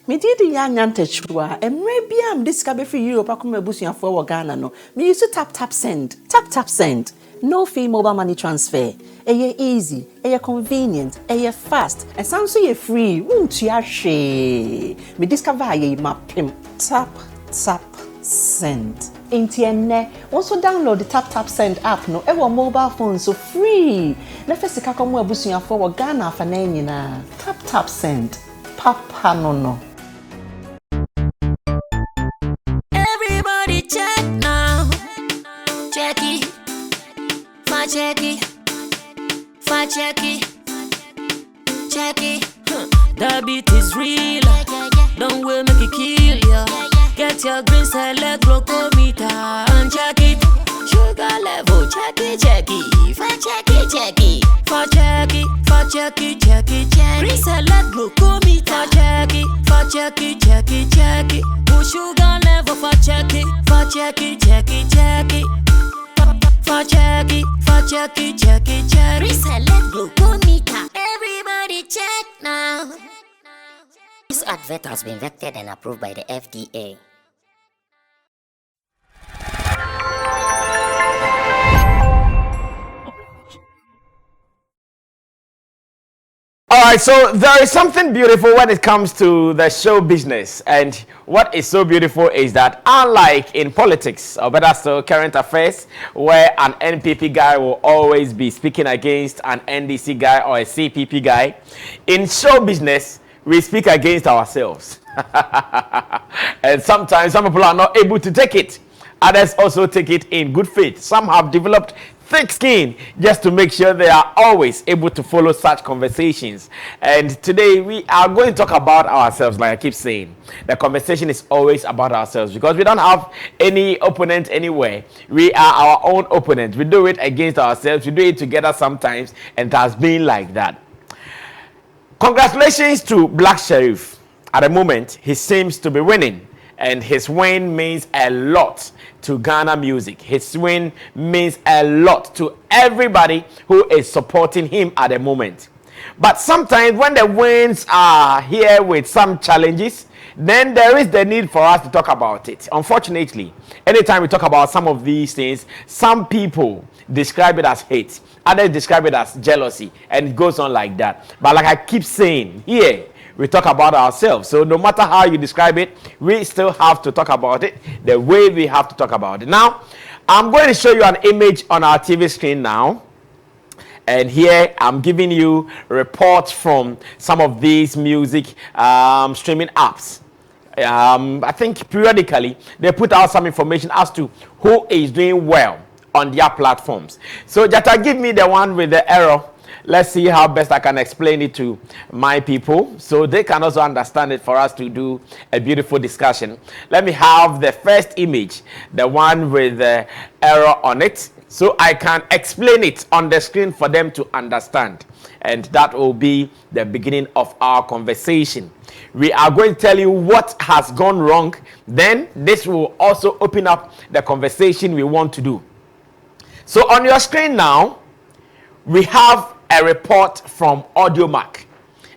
Me did Yanyante Chua, and maybe I'm discovered for you, Pakuma Busia for Ghana. No, me used to tap send. Tap send. No fee mobile money transfer. Eye easy, eye convenient, eye fast, and sounds so free. Won't you share? Me discover ye map pimp. Tap send. Intienne, also download the tap send app no ever mobile phone so free. Nefesi kakomo Busia for Ghana for na. Tap send. Papa no. Everybody check now. Check it. Check it. The beat is real. Don't wait, make it kill ya. Get your green select glucometer and check it. Sugar level, check it. Check it. Green select glucometer. Check it. Sugar level for check it. Check it. Reselect glucometer. Everybody check now. This advert has been vetted and approved by the FDA. Alright, so there is something beautiful when it comes to the show business. And what is so beautiful is that unlike in politics, or better still current affairs, where an NPP guy will always be speaking against an NDC guy or a CPP guy, in show business, we speak against ourselves. And sometimes some people are not able to take it. Others also take it in good faith. Some have developed thick skin just to make sure they are always able to follow such conversations. And today we are going to talk about ourselves, like I keep saying. The conversation is always about ourselves because we don't have any opponent anywhere. We are our own opponent. We do it against ourselves. We do it together sometimes, and it has been like that. Congratulations to Black Sherif. At the moment, he seems to be winning. And his win means a lot to Ghana music. His win means a lot to everybody who is supporting him at the moment. But sometimes when the wins are here with some challenges, then there is the need for us to talk about it. Unfortunately, anytime we talk about some of these things, some people describe it as hate, others describe it as jealousy, and it goes on like that. But like I keep saying, here, we talk about ourselves. So no matter how you describe it, we still have to talk about it the way we have to talk about it. Now, I'm going to show you an image on our TV screen now. And here I'm giving you reports from some of these music streaming apps. I think periodically they put out some information as to who is doing well on their platforms. So Jata, give me the one with the error. Let's see how best I can explain it to my people so they can also understand it for us to do a beautiful discussion. Let me have the first image, the one with the error on it, so I can explain it on the screen for them to understand. And that will be the beginning of our conversation. We are going to tell you what has gone wrong. Then this will also open up the conversation we want to do. So on your screen now, we have a report from Audiomack.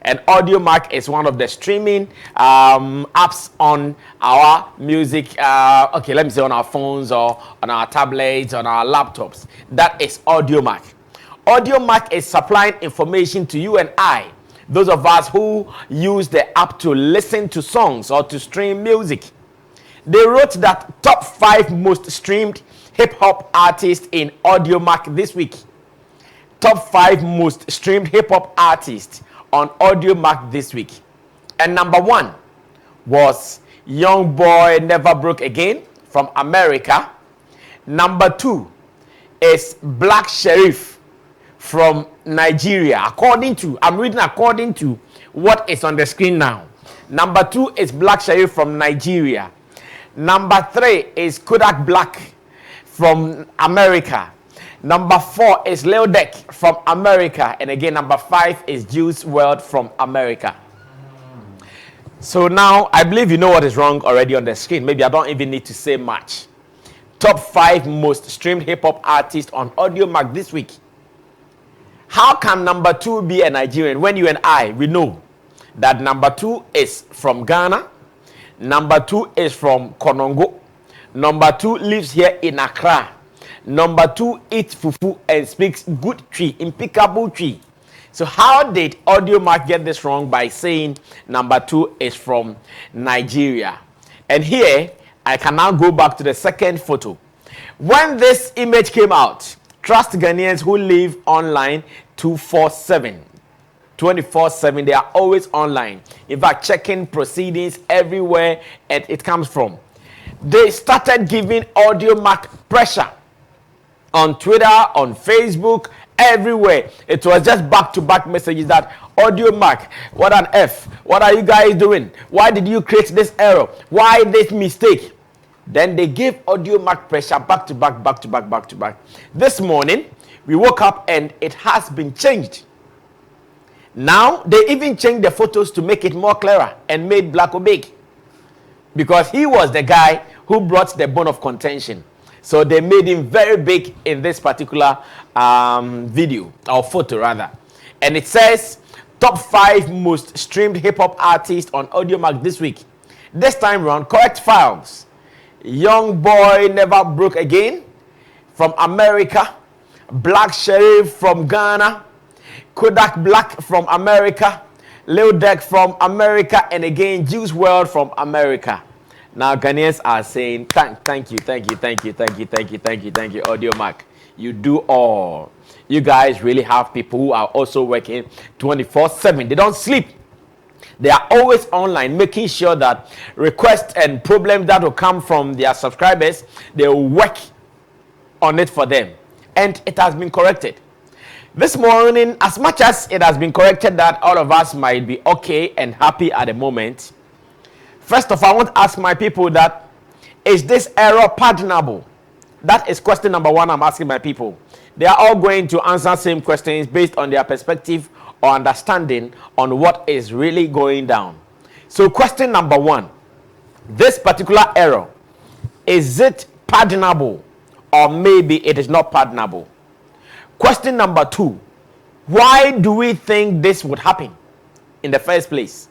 And Audiomack is one of the streaming apps on our music, okay, let me say on our phones or on our tablets, on our laptops. That is Audiomack. Audiomack is supplying information to you and I, those of us who use the app to listen to songs or to stream music. They wrote that top 5 most streamed hip-hop artists in Audiomack this week. Top 5 most streamed hip-hop artists on Audiomack this week. And number 1 was Young Boy Never Broke Again from America. Number 2 is Black Sherif from Nigeria. I'm reading according to what is on the screen now. Number 2 is Black Sherif from Nigeria. Number 3 is Kodak Black from America. Number 4 is Lil Deck from America. And again, number 5 is Juice WRLD from America. So now, I believe you know what is wrong already on the screen. Maybe I don't even need to say much. Top 5 most streamed hip-hop artists on Audiomack this week. How can number 2 be a Nigerian when you and I, we know that number 2 is from Ghana, number 2 is from Konongo, number 2 lives here in Accra, number 2 eats fufu and speaks good tree, impeccable tree. So how did Audiomark get this wrong by saying number 2 is from Nigeria? And here, I can now go back to the second photo. When this image came out, trust Ghanaians who live online 24/7. They are always online. In fact, checking proceedings everywhere and it comes from. They started giving Audiomark pressure on Twitter, on Facebook, everywhere. It was just back-to-back messages that Audiomark, what an F, what are you guys doing? Why did you create this error? Why this mistake? Then they gave Audiomark pressure back-to-back. This morning, we woke up and it has been changed. Now, they even changed the photos to make it more clearer and made Black big. Because he was the guy who brought the bone of contention. So they made him very big in this particular video, or photo rather. And it says, top 5 most streamed hip-hop artists on Audiomark this week. This time around, correct files. Young Boy Never Broke Again from America. Black Sherif from Ghana. Kodak Black from America. Lil Deck from America. And again, Juice WRLD from America. Now Ghanaians are saying, thank you, Audiomark. You do all. You guys really have people who are also working 24/7. They don't sleep. They are always online, making sure that requests and problems that will come from their subscribers, they will work on it for them. And it has been corrected. This morning, as much as it has been corrected that all of us might be okay and happy at the moment, first of all, I want to ask my people that, is this error pardonable? That is question number 1 I'm asking my people. They are all going to answer same questions based on their perspective or understanding on what is really going down. So question number 1, this particular error, is it pardonable or maybe it is not pardonable? Question number 2, why do we think this would happen in the first place?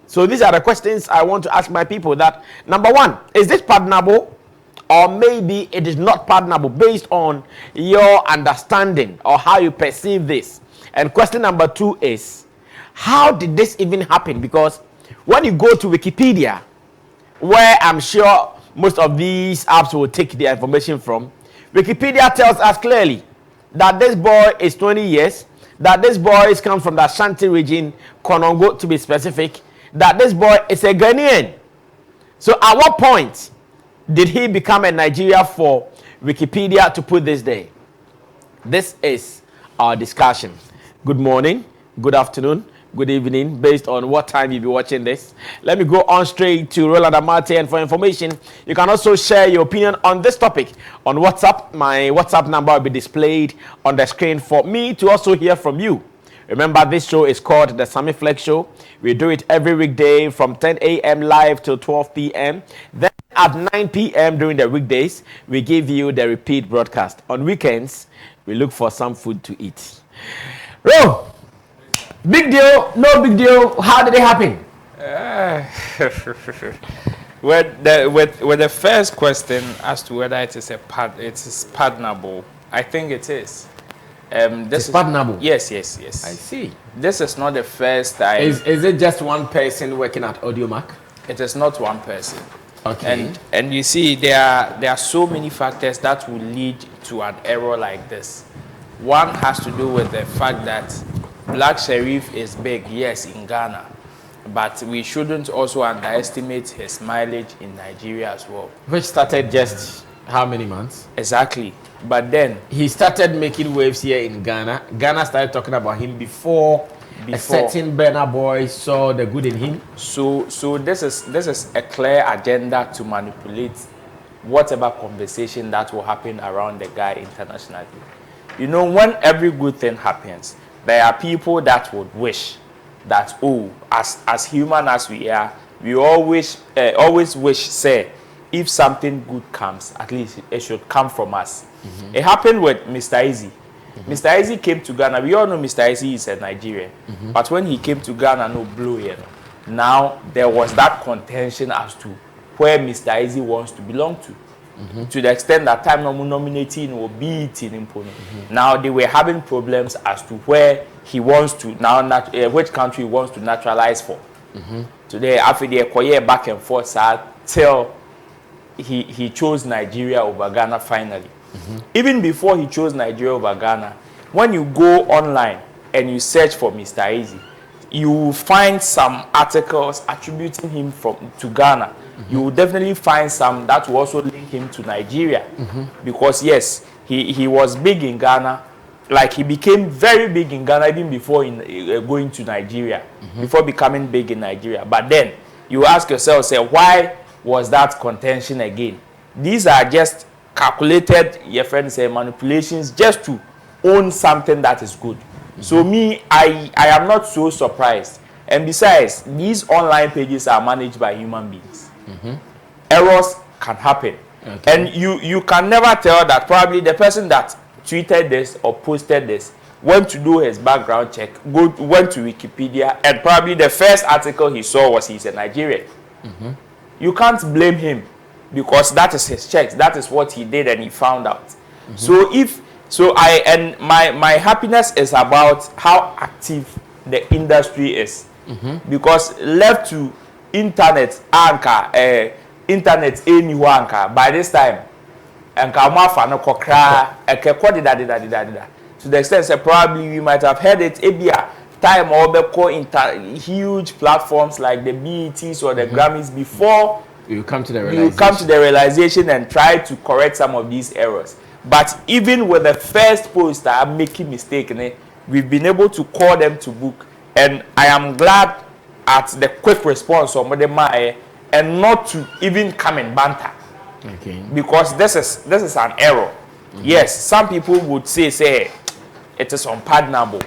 So these are the questions I want to ask my people. That number 1, is this pardonable or maybe it is not pardonable based on your understanding or how you perceive this? And question number 2 is, how did this even happen? Because when you go to Wikipedia, where I'm sure most of these apps will take their information from, Wikipedia tells us clearly that this boy is 20 years, that this boy comes from the Ashanti region, Konongo to be specific, that this boy is a Ghanaian. So at what point did he become a Nigerian for Wikipedia to put this there? This is our discussion. Good morning, good afternoon, good evening, based on what time you'll be watching this. Let me go on straight to Roland Amate, and for information, you can also share your opinion on this topic on WhatsApp. My WhatsApp number will be displayed on the screen for me to also hear from you. Remember, this show is called the Sammy Flex Show. We do it every weekday from 10 a.m. live till 12 p.m. Then at 9 p.m. during the weekdays, we give you the repeat broadcast. On weekends, we look for some food to eat. Bro, big deal, no big deal. How did it happen? With the first question as to whether it is pardonable, I think it is. This is pardonable. Yes. I see. This is not the first time. Is it just one person working at Audiomark? It is not one person. Okay. And you see, there are so many factors that will lead to an error like this. One has to do with the fact that Black Sherif is big, yes, in Ghana, but we shouldn't also underestimate his mileage in Nigeria as well. Which started just how many months? Exactly. But then he started making waves here in Ghana. Ghana started talking about him before a certain Burna Boy saw the good in him. So this is a clear agenda to manipulate whatever conversation that will happen around the guy internationally. You know, when every good thing happens, there are people that would wish that, oh, as human as we are, we always wish, say, if something good comes, at least it should come from us. It happened with Mr. Easy. Mr. Easy came to Ghana. We all know Mr. Easy is a Nigerian. But when he came to Ghana, no blow here. Now, there was that contention as to where Mr. Easy wants to belong to. To the extent that time nominating or BET in Impono. Now, they were having problems as to where he wants to, which country he wants to naturalize for. Today, after they acquire back and forth, till he chose Nigeria over Ghana finally. Even before he chose Nigeria over Ghana, when you go online and you search for Mr. Easy, you will find some articles attributing him to Ghana. You will definitely find some that will also link him to Nigeria. Because yes, he was big in Ghana. Like he became very big in Ghana even before going to Nigeria, before becoming big in Nigeria. But then you ask yourself, say, why was that contention again? These are just calculated, your friends say, manipulations just to own something that is good. So me, I am not so surprised. And besides, these online pages are managed by human beings. Errors can happen. And you can never tell that probably the person that tweeted this or posted this went to do his background check, went to Wikipedia, and probably the first article he saw was he's a Nigerian. You can't blame him because that is his checks. That is what he did and he found out. My happiness is about how active the industry is. Because left to internet anywhere by this time to the extent that probably we might have heard it time or huge platforms like the BETs or the Grammys before you come to the realization and try to correct some of these errors. But even with the first post that are making mistake, we've been able to call them to book, and I am glad at the quick response of Modema and not to even come and banter. Because this is an error. Yes, some people would say it is unpardonable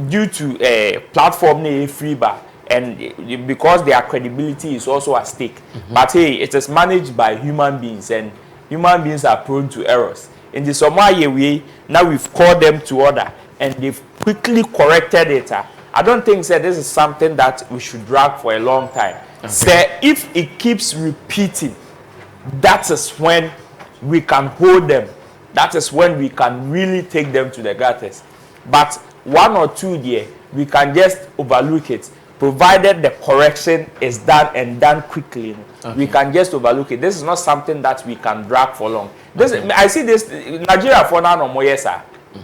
due to a platform free bar, and because their credibility is also at stake. But hey, it is managed by human beings, and human beings are prone to errors. In the Somalia way, now we've called them to order, and they've quickly corrected it. I don't think this is something that we should drag for a long time. If it keeps repeating, that is when we can hold them. That is when we can really take them to the gutters. But one or two there, we can just overlook it, provided the correction is done and done quickly. We can just overlook it. This is not something that we can drag for long. I see this Nigeria for now no more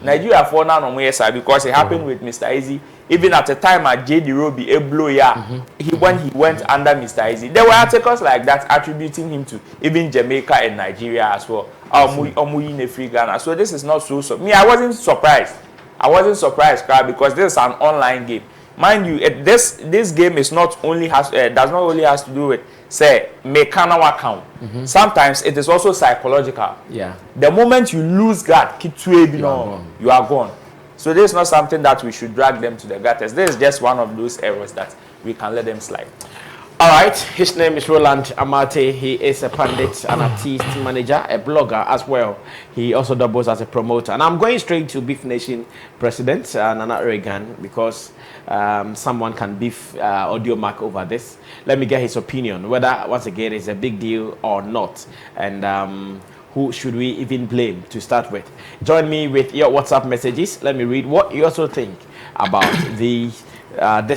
Nigeria for now no more because it happened with Mr. Easy. Even at the time at J.D. Roby, when he went under Mr. Easy, there were articles like that attributing him to even Jamaica and Nigeria as well. So this is not so. Me, I wasn't surprised. Because this is an online game. Mind you, this game is does not only has to do with say mechanical account. Sometimes it is also psychological. The moment you lose God, you are gone. So this is not something that we should drag them to the gutters. This is just one of those errors that we can let them slide. All right, his name is Roland Amate. He is a pundit, an artist, manager, a blogger as well. He also doubles as a promoter. And I'm going straight to Beef Nation President Nana Reagan because someone can beef Audiomack over this. Let me get his opinion, whether, once again, it's a big deal or not. And who should we even blame to start with? Join me with your WhatsApp messages. Let me read what you also think about this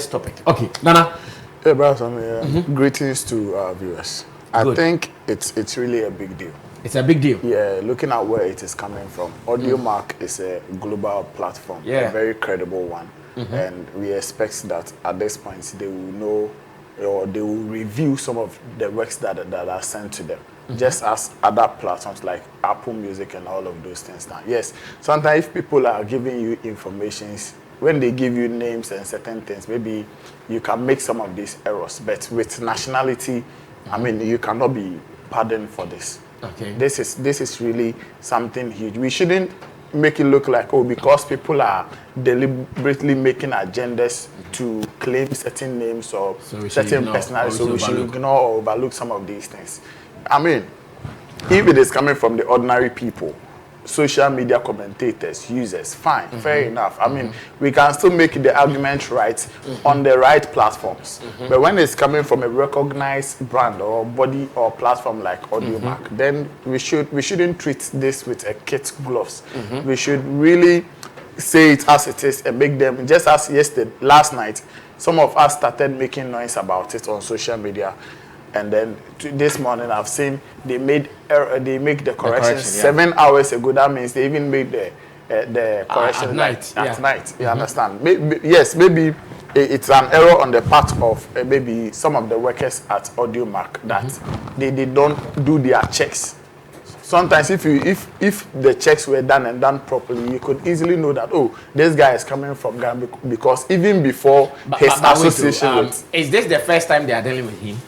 topic. Okay, Nana. Hey, brother, Sammy, greetings to our viewers. I think it's really a big deal. It's a big deal. Yeah, looking at where it is coming from. Audiomark is a global platform, a very credible one. And we expect that at this point they will know or they will review some of the works that are sent to them. Just as other platforms like Apple Music and all of those things now. Yes, sometimes if people are giving you information, when they give you names and certain things, maybe you can make some of these errors. But with nationality, I mean, you cannot be pardoned for this. This is really something huge. We shouldn't make it look like, oh, because people are deliberately making agendas to claim certain names or certain personalities, so we should ignore or overlook some of these things. I mean, if it is coming from the ordinary people, social media commentators, users, fine, fair enough. I mean, we can still make the argument right on the right platforms. But when it's coming from a recognized brand or body or platform like Audiomark, then we shouldn't treat this with a kid gloves. We should really say it as it is and make them, just as last night, some of us started making noise about it on social media. And then this morning, I've seen they make the correction 7 hours ago. That means they even made the correction at night. You understand? Yes, maybe it's an error on the part of maybe some of the workers at Audiomark that they don't do their checks. Sometimes if the checks were done properly, you could easily know that, oh, this guy is coming from Ghana, because even before his association with... Is this the first time they are dealing with him?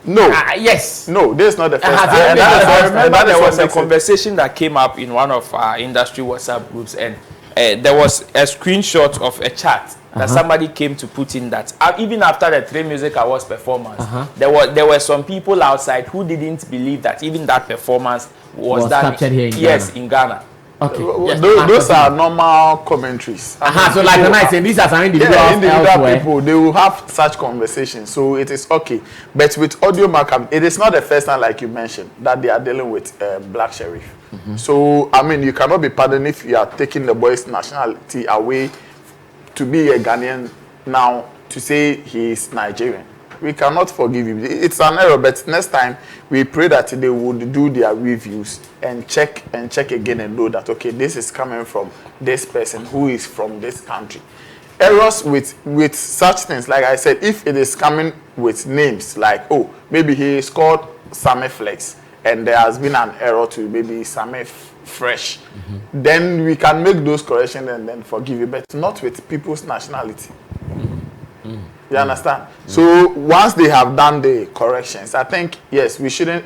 No. Yes. No, this is not the first time. I remember there was a conversation that came up in one of our industry WhatsApp groups, and there was a screenshot of a chat that somebody came to put in that even after the 3 Music Awards performance, there were some people outside who didn't believe that even that performance was done captured here in Ghana. In Ghana. Okay. Yes, those are normal commentaries. So like when I say these are some individual people, they will have such conversations, so it is okay. But with Audiomark, it is not the first time, like you mentioned, that they are dealing with Black Sherif. So I mean, you cannot be pardoned if you are taking the boy's nationality away to be a Ghanaian now to say he is Nigerian. We cannot forgive him. It's an error, but next time we pray that they would do their reviews and check again and know that, okay, this is coming from this person who is from this country. Errors with such things, like I said, if it is coming with names like, oh, maybe he is called Sammy Flex and there has been an error to maybe Sammy Fresh, then we can make those corrections and then forgive you, but not with people's nationality. You understand? So once they have done the corrections, I think, yes,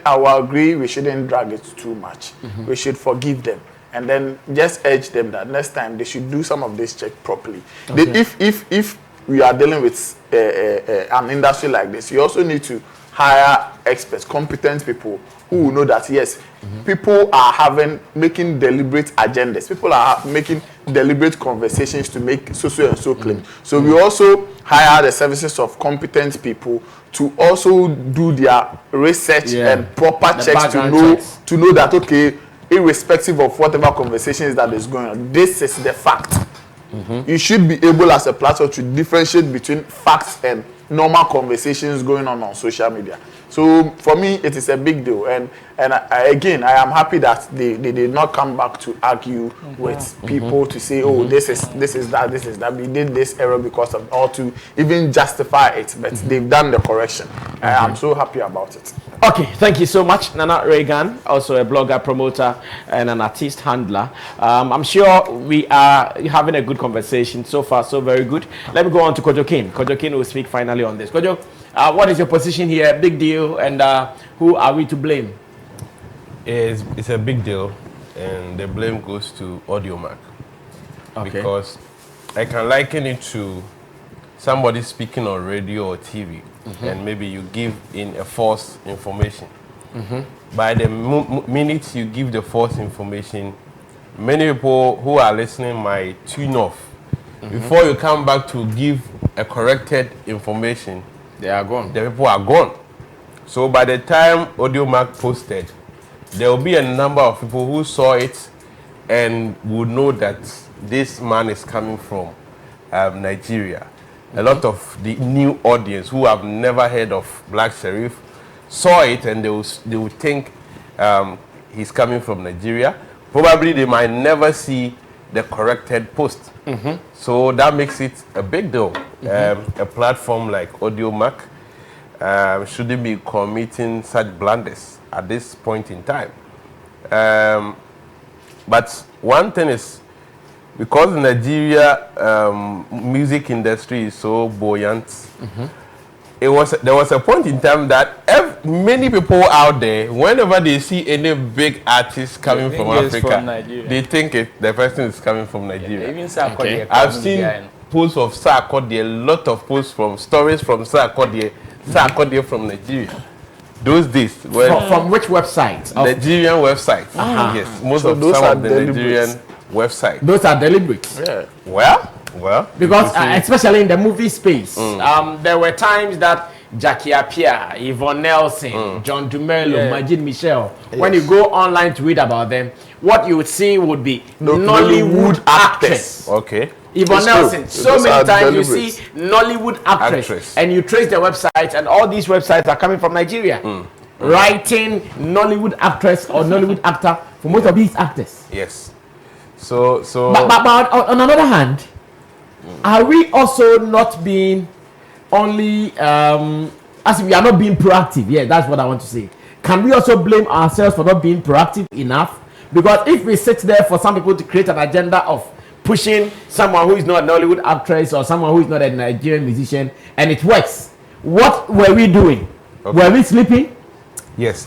I will agree, we shouldn't drag it too much. We should forgive them and then just urge them that next time they should do some of this check properly. If we are dealing with an industry like this, you also need to hire experts, competent people who will know that, yes, people are making deliberate agendas. People are making deliberate conversations to make so and so claim. So we also hire the services of competent people to also do their research and proper checks to know that, okay, irrespective of whatever conversations that is going on, this is the fact. You should be able as a platform to differentiate between facts and normal conversations going on social media. So for me, it is a big deal, and again, I am happy that they did not come back to argue with people to say, oh, this is that we did this error because of, or to even justify it, but they've done the correction. I'm so happy about it. Okay, thank you so much, Nana Reagan, also a blogger, promoter, and an artist handler. I'm sure we are having a good conversation so far, so very good. Let me go on to Kojo King. Kojo King will speak finally on this. Kojo, what is your position here? Big deal, and who are we to blame? It's a big deal, and the blame goes to Audiomark. Okay. Because I can liken it to somebody speaking on radio or TV, and maybe you give in a false information. By the minute you give the false information, many people who are listening might tune off. Before you come back to give a corrected information, they are gone. The people are gone. So by the time Audiomark posted, there will be a number of people who saw it and would know that this man is coming from Nigeria. A lot of the new audience who have never heard of Black Sherif saw it, and they would think he's coming from Nigeria. Probably they might never see the corrected post. So that makes it a big deal. A platform like Audiomark shouldn't be committing such blunders at this point in time. But one thing is, because Nigeria music industry is so buoyant, there was a point in time that many people out there, whenever they see any big artist coming from Africa, they think the person is coming from Nigeria. Even I've seen posts of Sarkodie, a lot of posts from stories from Sarkodie from Nigeria. those days. From which website? Nigerian website. Yes, most of some of the Nigerian websites. Those are deliberate. Yeah. Well. Because especially in the movie space, there were times that Jackie Appiah, Yvonne Nelson, John Dumelo, Majid Michel, when you go online to read about them, what you would see would be Nollywood actress. Okay. Yvonne Nelson. True. So many times you see Nollywood actress, and you trace the website, and all these websites are coming from Nigeria. Writing Nollywood actress or Nollywood actor for most of these actors. Yes. So. But on another hand, are we also not being only as we are not being proactive? Yeah, that's what I want to say. Can we also blame ourselves for not being proactive enough? Because if we sit there for some people to create an agenda of pushing someone who is not an Hollywood actress or someone who is not a Nigerian musician, and it works, what were we doing? Okay. Were we sleeping? Yes,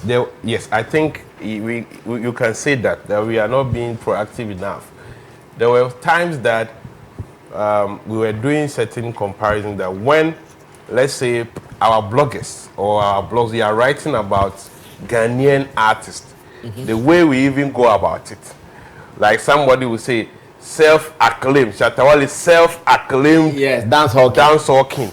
I think you can say that we are not being proactive enough. There were times that we were doing certain comparisons that when, let's say, our bloggers or our blogs, they are writing about Ghanaian artists, the way we even go about it. Like somebody will say, self-acclaimed, Shatawale self-acclaimed dancehall king.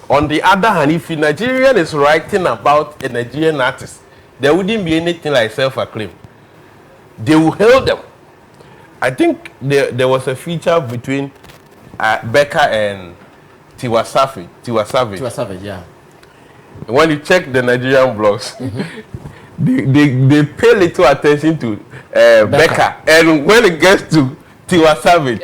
On the other hand, if a Nigerian is writing about a Nigerian artist, there wouldn't be anything like self-acclaimed. They will hail them. I think there was a feature between Becca and Tiwa Savage, yeah. When you check the Nigerian blogs, they pay little attention to Becca. And when it gets to Tiwa Savage,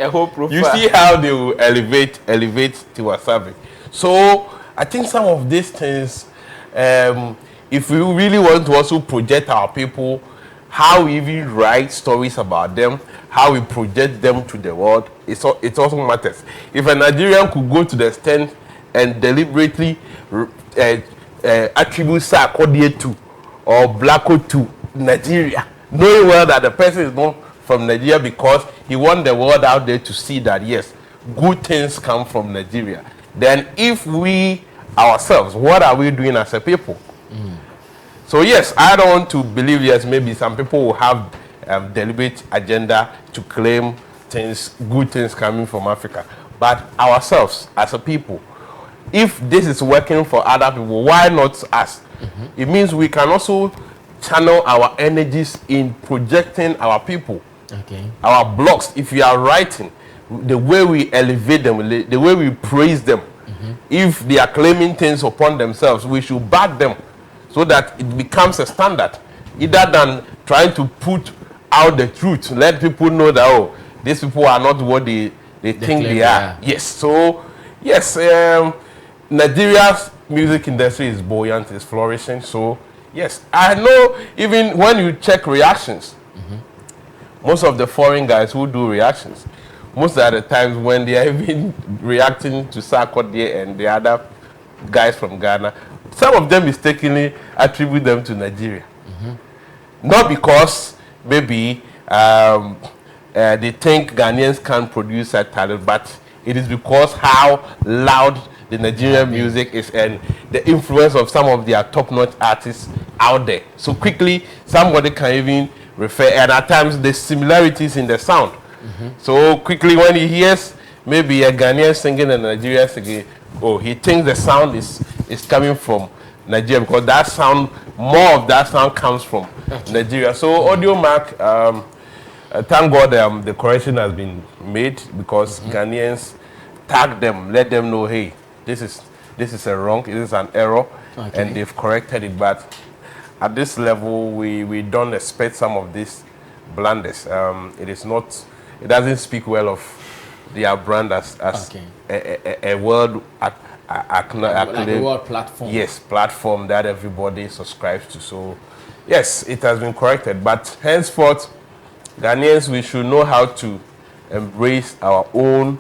you see how they will elevate Tiwa Savage. So I think some of these things, if we really want to also project our people, how we even write stories about them, how we project them to the world, it also matters. If a Nigerian could go to the extent and deliberately attribute Sarkodie to or Blacko to Nigeria, knowing well that the person is not from Nigeria because he wants the world out there to see that, yes, good things come from Nigeria. Then if we ourselves, what are we doing as a people? So yes, I don't want to believe, yes, maybe some people will have deliberate agenda to claim good things coming from Africa. But ourselves as a people, if this is working for other people, why not us? It means we can also channel our energies in projecting our people. Okay. Our blogs, if we are writing, the way we elevate them, the way we praise them, if they are claiming things upon themselves, we should back them so that it becomes a standard, either than trying to put out the truth, let people know that, oh, these people are not what they think they are. Yes, so, yes, Nigeria's music industry is buoyant, is flourishing, so, yes, I know even when you check reactions, most of the foreign guys who do reactions, most of the times when they are even reacting to Sarkodie and the other guys from Ghana, some of them mistakenly attribute them to Nigeria. Not because maybe they think Ghanaians can't produce that talent, but it is because how loud the Nigerian music is and the influence of some of their top-notch artists out there. So quickly, somebody can even refer, and at times the similarities in the sound. So quickly, when he hears maybe a Ghanaian singing and a Nigerian singing, oh, he thinks the sound is coming from Nigeria because that sound, more of that sound comes from Nigeria. So Audiomack, thank God the correction has been made because Ghanaians tag them, let them know, hey, this is a wrong, this is an error, and they've corrected it. But at this level, we don't expect some of these blunders. It doesn't speak well of their brand as a world like a world platform. Yes, platform that everybody subscribes to. So, yes, it has been corrected. But henceforth, Ghanaians, we should know how to embrace our own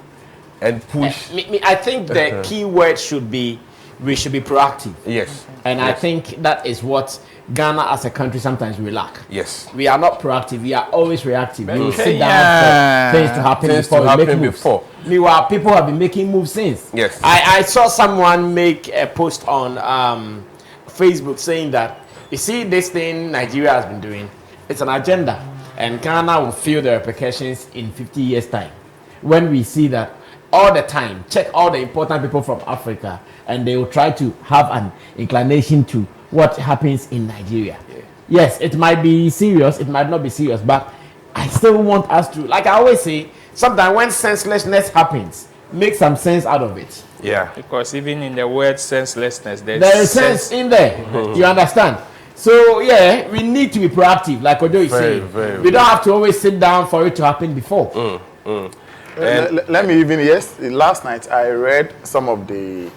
and push. I think the key word should be we should be proactive. Yes. And I think that is what Ghana as a country sometimes we lack. Yes. We are not proactive. We are always reactive. We will sit down for things to happen before we make moves. Meanwhile, people have been making moves since. Yes. I saw someone make a post on Facebook saying that, you see, this thing Nigeria has been doing, it's an agenda, and Ghana will feel the repercussions in 50 years' time. When we see that all the time, check all the important people from Africa, and they will try to have an inclination to what happens in Nigeria. Yeah. Yes, it might be serious, it might not be serious, but I still want us to, like I always say, sometimes when senselessness happens, make some sense out of it. Yeah. Because even in the word senselessness, there is sense in there. You understand? So yeah, we need to be proactive, like Odo is saying. We don't have to always sit down for it to happen before. Let me even, yes, last night I read some of the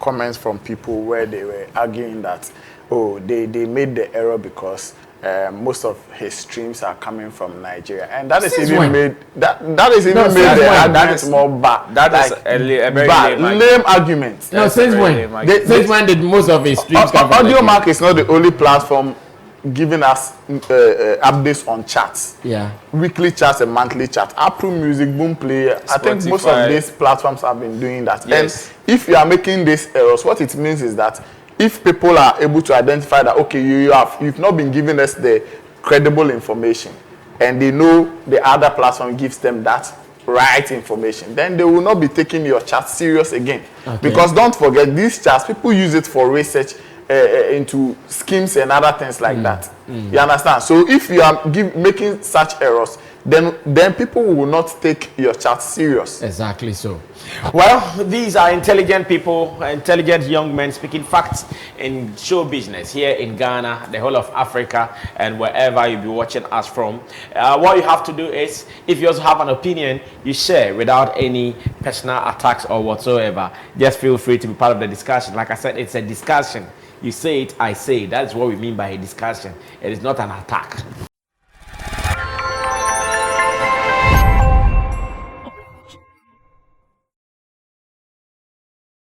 comments from people where they were arguing that, oh, they made the error because most of his streams are coming from Nigeria, and that is even made that is even made the argument more bad. That is a very lame argument. No, since when did most of his streams come from Nigeria? Audiomark is not the only platform giving us updates on charts. Yeah, weekly charts and monthly charts. Apple Music, Boomplay. I think most of these platforms have been doing that. Yes. And if you are making these errors, what it means is that if people are able to identify that, okay, you've not been giving us the credible information, and they know the other platform gives them that right information, then they will not be taking your chat serious again. Okay. Because don't forget, these charts, people use it for research into schemes and other things like that. You understand? So if you are making such errors, then people will not take your chat serious. Exactly so. Well, these are intelligent people, intelligent young men speaking facts in show business here in Ghana, the whole of Africa, and wherever you'll be watching us from. What you have to do is, if you also have an opinion, you share without any personal attacks or whatsoever. Just feel free to be part of the discussion. Like I said, it's a discussion. You say it, I say it. That's what we mean by a discussion. It is not an attack.